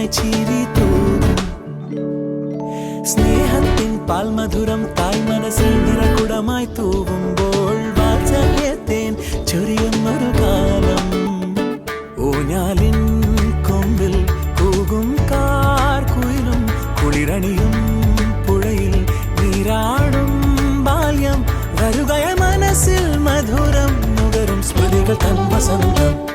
മധുരമായി ചിരി തൂകും. സ്നേഹത്തിൻ പാൽമധുരം തായ് മനസ്സിൽ നിറകുടമായി തൂവുമ്പോൾ വാത്സല്യത്തേൻ ചൊരിയുന്നൊരു കാലം. ഊഞ്ഞാലിൻ കൊമ്പിൽ കൂകും കാർക്കുയിലും കുളിരണിയും പുഴയിൽ നീരാടും ബാല്യം. വരുകയ മനസ്സിൽ മധുരം നുകരും സ്മൃതികൾ തൻ വസന്തം.